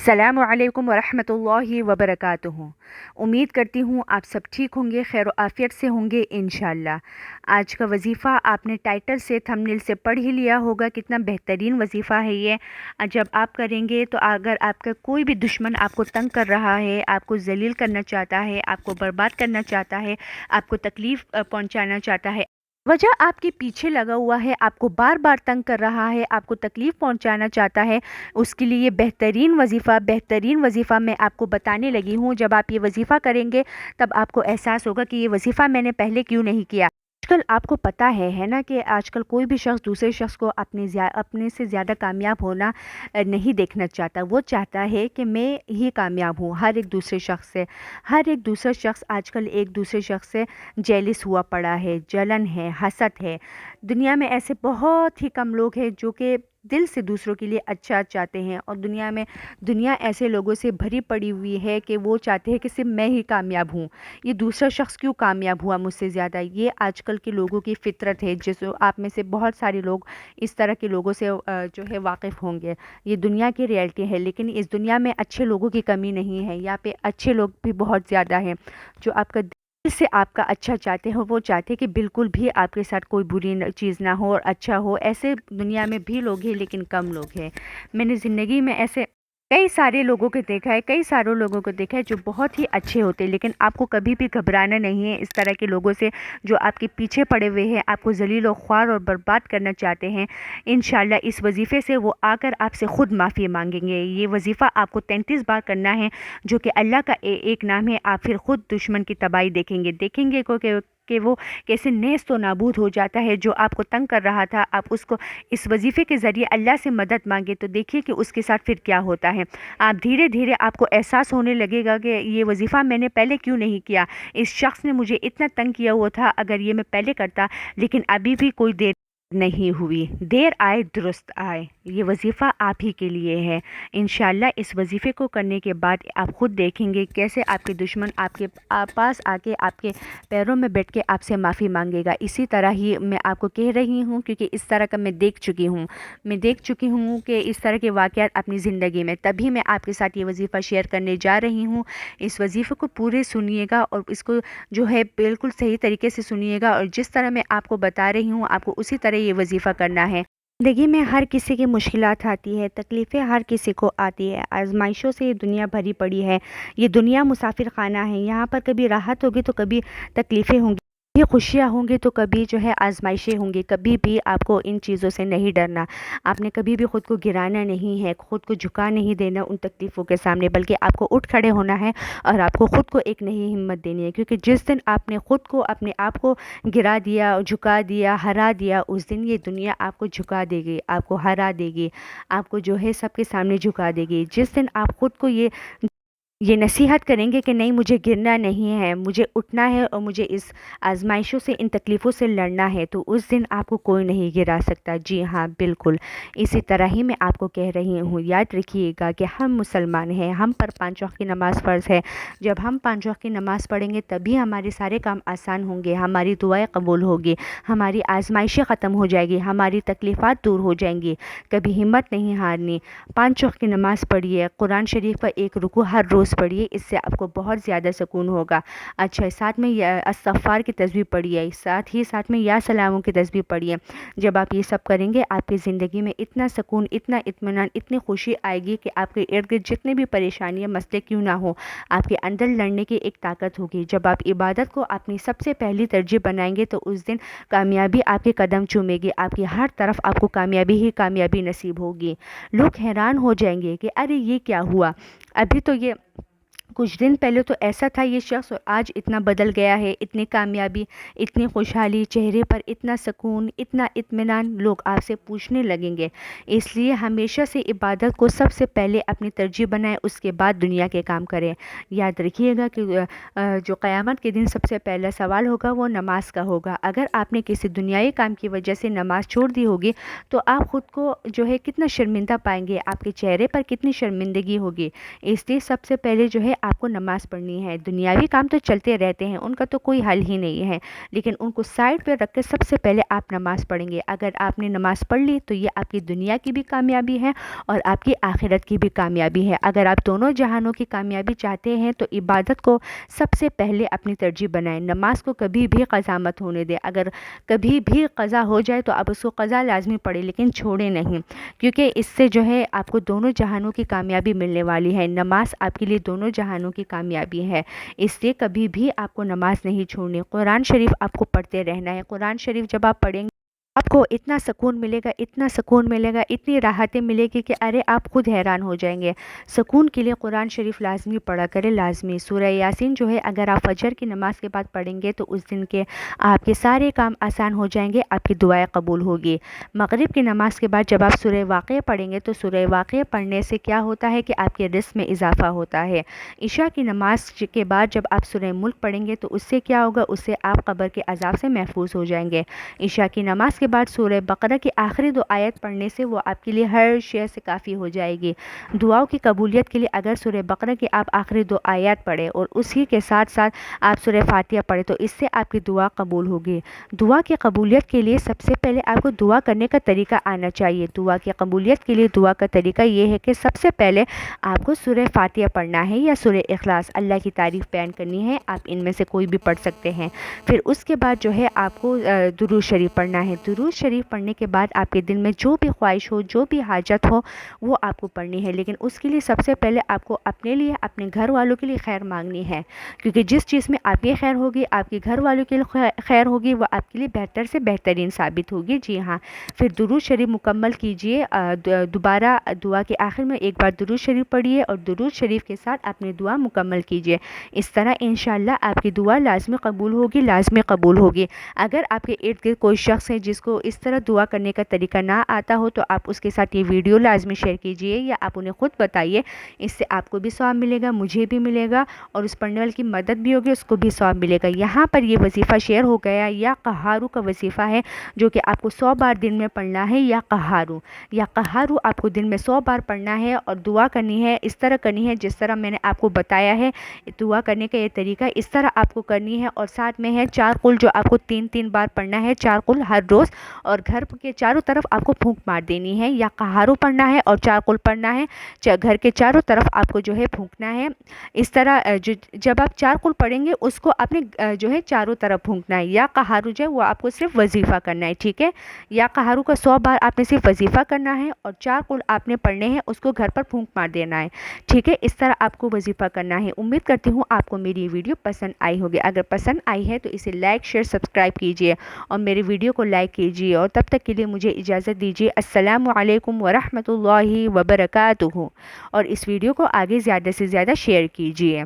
अस्सलामु अलैकुम वरहमतुल्लाहि वबरकातुहू। उम्मीद करती हूँ आप सब ठीक होंगे, खैर आफ़ियत से होंगे इंशाअल्लाह। आज का वजीफ़ा आपने टाइटल से थंबनेल से पढ़ ही लिया होगा, कितना बेहतरीन वजीफ़ा है ये। जब आप करेंगे तो अगर आपका कोई भी दुश्मन आपको तंग कर रहा है, आपको ज़लील करना चाहता है, आपको बर्बाद करना चाहता है, आपको तकलीफ़ पहुँचाना चाहता है, वजह आपके पीछे लगा हुआ है, आपको बार बार तंग कर रहा है, आपको तकलीफ़ पहुंचाना चाहता है, उसके लिए बेहतरीन वजीफ़ा मैं आपको बताने लगी हूँ। जब आप ये वजीफ़ा करेंगे तब आपको एहसास होगा कि ये वजीफ़ा मैंने पहले क्यों नहीं किया। आजकल आपको पता है ना कि आजकल कोई भी शख्स दूसरे शख्स को अपने से ज़्यादा कामयाब होना नहीं देखना चाहता। वो चाहता है कि मैं ही कामयाब हूँ। हर एक दूसरा शख्स आजकल एक दूसरे शख्स से जेलिस हुआ पड़ा है, जलन है, हसद है। दुनिया में ऐसे बहुत ही कम लोग हैं जो कि दिल से दूसरों के लिए अच्छा चाहते हैं, और दुनिया ऐसे लोगों से भरी पड़ी हुई है कि वो चाहते हैं कि सिर्फ मैं ही कामयाब हूँ, ये दूसरा शख्स क्यों कामयाब हुआ मुझसे ज़्यादा। ये आजकल के लोगों की फितरत है, जिसको आप में से बहुत सारे लोग इस तरह के लोगों से जो है वाकिफ़ होंगे। ये दुनिया की रियलिटी है, लेकिन इस दुनिया में अच्छे लोगों की कमी नहीं है। यहाँ पे अच्छे लोग भी बहुत ज़्यादा हैं जो आपका दिल से आपका अच्छा चाहते हो। वो चाहते हैं कि बिल्कुल भी आपके साथ कोई बुरी चीज़ ना हो और अच्छा हो। ऐसे दुनिया में भी लोग हैं, लेकिन कम लोग हैं। मैंने ज़िंदगी में ऐसे कई सारे लोगों को देखा है जो बहुत ही अच्छे होते हैं, लेकिन आपको कभी भी घबराना नहीं है इस तरह के लोगों से जो आपके पीछे पड़े हुए हैं, आपको ज़लील और ख्वार और बर्बाद करना चाहते हैं। इंशाल्लाह इस वजीफ़े से वो आकर आपसे ख़ुद माफ़ी मांगेंगे। ये वजीफ़ा आपको 33 बार करना है, जो कि अल्लाह का एक नाम है। आप फिर ख़ुद दुश्मन की तबाही देखेंगे कि वो कैसे नेस्त व नाबूद हो जाता है। जो आपको तंग कर रहा था, आप उसको इस वजीफ़े के ज़रिए अल्लाह से मदद मांगे तो देखिए कि उसके साथ फिर क्या होता है। आप धीरे धीरे आपको एहसास होने लगेगा कि ये वजीफ़ा मैंने पहले क्यों नहीं किया, इस शख्स ने मुझे इतना तंग किया हुआ था, अगर ये मैं पहले करता। लेकिन अभी भी कोई देर नहीं हुई, देर आए दुरुस्त आए। ये वजीफ़ा आप ही के लिए है। इंशाल्लाह इस वजीफ़े को करने के बाद आप ख़ुद देखेंगे कैसे आपके दुश्मन आपके पास आके आपके पैरों में बैठ के आपसे माफ़ी मांगेगा। इसी तरह ही मैं आपको कह रही हूँ, क्योंकि इस तरह का मैं देख चुकी हूँ कि इस तरह के वाक़यात अपनी ज़िंदगी में, तभी मैं आपके साथ ये वजीफ़ा शेयर करने जा रही हूँ। इस वजीफ़े को पूरे सुनिएगा और इसको जो है बिल्कुल सही तरीके से सुनिएगा, और जिस तरह मैं आपको बता रही हूँ आपको उसी तरह ये वजीफ़ा करना है। ज़िंदगी में हर किसी की मुश्किलात आती है, तकलीफ़ें हर किसी को आती है, आज़माइशों से ये दुनिया भरी पड़ी है। ये दुनिया मुसाफिर खाना है, यहाँ पर कभी राहत होगी तो कभी तकलीफ़ें होंगी, कभी खुशियाँ होंगी तो कभी जो है आज़माइशें होंगी। कभी भी आपको इन चीज़ों से नहीं डरना। आपने कभी भी ख़ुद को गिराना नहीं है, ख़ुद को झुका नहीं देना उन तकलीफ़ों के सामने, बल्कि आपको उठ खड़े होना है और आपको ख़ुद को एक नई हिम्मत देनी है। क्योंकि जिस दिन आपने ख़ुद को अपने आप को गिरा दिया, झुका दिया, हरा दिया, उस दिन ये दुनिया आपको झुका देगी, आपको हरा देगी, आपको जो है सबके सामने झुका देगी। जिस दिन आप ख़ुद को ये नसीहत करेंगे कि नहीं, मुझे गिरना नहीं है, मुझे उठना है और मुझे इस आज़माइशों से, इन तकलीफ़ों से लड़ना है, तो उस दिन आपको कोई नहीं गिरा सकता। जी हाँ, बिल्कुल इसी तरह ही मैं आपको कह रही हूँ। याद रखिएगा कि हम मुसलमान हैं, हम पर 5 वक़्त की नमाज़ फ़र्ज़ है। जब हम 5 वक़्त की नमाज़ पढ़ेंगे तभी हमारे सारे काम आसान होंगे, हमारी दुआएँ कबूल होगी, हमारी आज़माइशें ख़त्म हो जाएगी, हमारी तकलीफ़ात दूर हो जाएंगी। कभी हिम्मत नहीं हारनी। 5 वक़्त की नमाज़ पढ़िए, कुरान शरीफ का एक रुकू हर रोज़ पढ़िए, इससे आपको बहुत ज़्यादा सुकून होगा। अच्छा, साथ में इस्तग़फ़ार की तस्बीह पढ़िए, साथ में या सलामों की तस्बीह पढ़िए। जब आप ये सब करेंगे आपकी ज़िंदगी में इतना सुकून, इतना इत्मीनान, इतनी खुशी आएगी कि आपके इर्द गिर्द जितने भी परेशानियाँ मसले क्यों ना हो, आपके अंदर लड़ने की एक ताकत होगी। जब आप इबादत को अपनी सबसे पहली तरजीह बनाएंगे तो उस दिन कामयाबी आपके कदम चूमेगी, आपकी हर तरफ आपको कामयाबी ही कामयाबी नसीब होगी। लोग हैरान हो जाएंगे कि अरे ये क्या हुआ, अभी तो ये कुछ दिन पहले तो ऐसा था ये शख्स और आज इतना बदल गया है, इतनी कामयाबी, इतनी खुशहाली, चेहरे पर इतना सुकून, इतना इत्मीनान। लोग आपसे पूछने लगेंगे। इसलिए हमेशा से इबादत को सबसे पहले अपनी तरजीह बनाएं, उसके बाद दुनिया के काम करें। याद रखिएगा कि जो क़यामत के दिन सबसे पहला सवाल होगा वो नमाज का होगा। अगर आपने किसी दुनियाई काम की वजह से नमाज छोड़ दी होगी तो आप ख़ुद को जो है कितना शर्मिंदा पाएंगे, आपके चेहरे पर कितनी शर्मिंदगी होगी। इसलिए सबसे पहले जो है آپ کو نماز پڑھنی ہے۔ دنیاوی کام تو چلتے رہتے ہیں، ان کا تو کوئی حل ہی نہیں ہے، لیکن ان کو سائڈ پہ رکھ کے سب سے پہلے آپ نماز پڑھیں گے۔ اگر آپ نے نماز پڑھ لی تو یہ آپ کی دنیا کی بھی کامیابی ہے اور آپ کی آخرت کی بھی کامیابی ہے۔ اگر آپ دونوں جہانوں کی کامیابی چاہتے ہیں تو عبادت کو سب سے پہلے اپنی ترجیح بنائیں۔ نماز کو کبھی بھی قضا مت ہونے دیں۔ اگر کبھی بھی قضا ہو جائے تو آپ اس کو قضا لازمی پڑھیں، لیکن چھوڑیں نہیں، کیونکہ اس سے جو ہے آپ کو دونوں جہانوں کی کامیابی ملنے والی ہے۔ نماز آپ کے لیے دونوں جہانوں کی کامیابی ہے، اس لیے کبھی بھی آپ کو نماز نہیں چھوڑنی۔ قرآن شریف آپ کو پڑھتے رہنا ہے۔ قرآن شریف جب آپ پڑھیں گے آپ کو اتنا سکون ملے گا، اتنا سکون ملے گا، اتنی راحتیں ملے گی کہ ارے آپ خود حیران ہو جائیں گے۔ سکون کے لیے قرآن شریف لازمی پڑھا کرے، لازمی۔ سورہ یاسین جو ہے اگر آپ فجر کی نماز کے بعد پڑھیں گے تو اس دن کے آپ کے سارے کام آسان ہو جائیں گے، آپ کی دعائیں قبول ہوگی۔ مغرب کی نماز کے بعد جب آپ سورہ واقعہ پڑھیں گے تو سورہ واقعہ پڑھنے سے کیا ہوتا ہے کہ آپ کے رزق میں اضافہ ہوتا ہے۔ عشاء کی نماز کے بعد جب آپ سورہ ملک پڑھیں گے تو اس سے کیا ہوگا، اس سے آپ قبر کے عذاب سے محفوظ ہو جائیں گے۔ عشاء کی نماز کے بعد سورہ بقرہ کی آخری 2 آیت پڑھنے سے وہ آپ کے لیے ہر شے سے کافی ہو جائے گی۔ دعاؤں کی قبولیت کے لیے اگر سورہ بقرہ کی آپ آخری 2 آیات پڑھیں اور اسی کے ساتھ ساتھ آپ سورہ فاتحہ پڑھیں تو اس سے آپ کی دعا قبول ہوگی۔ دعا کی قبولیت کے لیے سب سے پہلے آپ کو دعا کرنے کا طریقہ آنا چاہیے۔ دعا کی قبولیت کے لیے دعا کا طریقہ یہ ہے کہ سب سے پہلے آپ کو سورہ فاتحہ پڑھنا ہے یا سورہ اخلاص، اللہ کی تعریف بیان کرنی ہے، آپ ان میں سے کوئی بھی پڑھ سکتے ہیں۔ پھر اس کے بعد جو ہے آپ کو درود شریف پڑھنا ہے۔ درود شریف پڑھنے کے بعد آپ کے دل میں جو بھی خواہش ہو، جو بھی حاجت ہو وہ آپ کو پڑھنی ہے، لیکن اس کے لیے سب سے پہلے آپ کو اپنے لیے، اپنے گھر والوں کے لیے خیر مانگنی ہے، کیونکہ جس چیز میں آپ کی خیر ہوگی، آپ کے گھر والوں کے لیے خیر ہوگی، وہ آپ کے لیے بہتر سے بہترین ثابت ہوگی۔ جی ہاں، پھر درود شریف مکمل کیجئے، دوبارہ دعا کے آخر میں ایک بار درود شریف پڑھیے اور درود شریف کے ساتھ اپنی دعا مکمل کیجئے۔ اس طرح انشاءاللہ آپ کی دعا لازمی قبول ہوگی، لازمی قبول ہوگی۔ اگر آپ کے ارد گرد کوئی شخص ہے جس کو اس طرح دعا کرنے کا طریقہ نہ آتا ہو تو آپ اس کے ساتھ یہ ویڈیو لازمی شیئر کیجئے یا آپ انہیں خود بتائیے، اس سے آپ کو بھی ثواب ملے گا، مجھے بھی ملے گا اور اس پڑھنے والے کی مدد بھی ہوگی، اس کو بھی ثواب ملے گا۔ یہاں پر یہ وظیفہ شیئر ہو گیا یا قہارو کا وظیفہ ہے جو کہ آپ کو 100 بار دن میں پڑھنا ہے، یا قہارو آپ کو دن میں 100 بار پڑھنا ہے اور دعا کرنی ہے، اس طرح کرنی ہے جس طرح میں نے آپ کو بتایا ہے۔ دعا کرنے کا یہ طریقہ اس طرح آپ کو کرنی ہے، اور ساتھ میں ہے 4 قل جو آپ کو 3 بار پڑھنا ہے، 4 قل ہر روز، اور گھر کے چاروں طرف آپ کو پھونک مار دینی ہے، یا قہارو پڑھنا ہے اور 4 قل پڑھنا ہے، گھر کے چاروں طرف آپ کو جو ہے پھونکنا ہے۔ اس طرح جب آپ 4 قل پڑھیں گے اس کو آپ نے جو ہے چاروں طرف پھونکنا ہے، یا قہارو جو ہے وہ آپ کو صرف وظیفہ کرنا ہے، ٹھیک ہے؟ یا قہارو کا 100 بار آپ نے صرف وظیفہ کرنا ہے اور 4 قل آپ نے پڑھنے ہیں، اس کو گھر پر پھونک مار دینا ہے، ٹھیک ہے؟ اس طرح آپ کو وظیفہ کرنا ہے۔ امید کرتی ہوں آپ کو میری ویڈیو پسند آئی ہوگی۔ اگر پسند آئی ہے تو اسے لائک، شیئر، سبسکرائب کیجیے اور میری ویڈیو کو لائک کیجیے، اور تب تک کے لیے مجھے اجازت دیجیے۔ السلام علیکم ورحمۃ اللہ وبرکاتہ، اور اس ویڈیو کو آگے زیادہ سے زیادہ شیئر کیجیے۔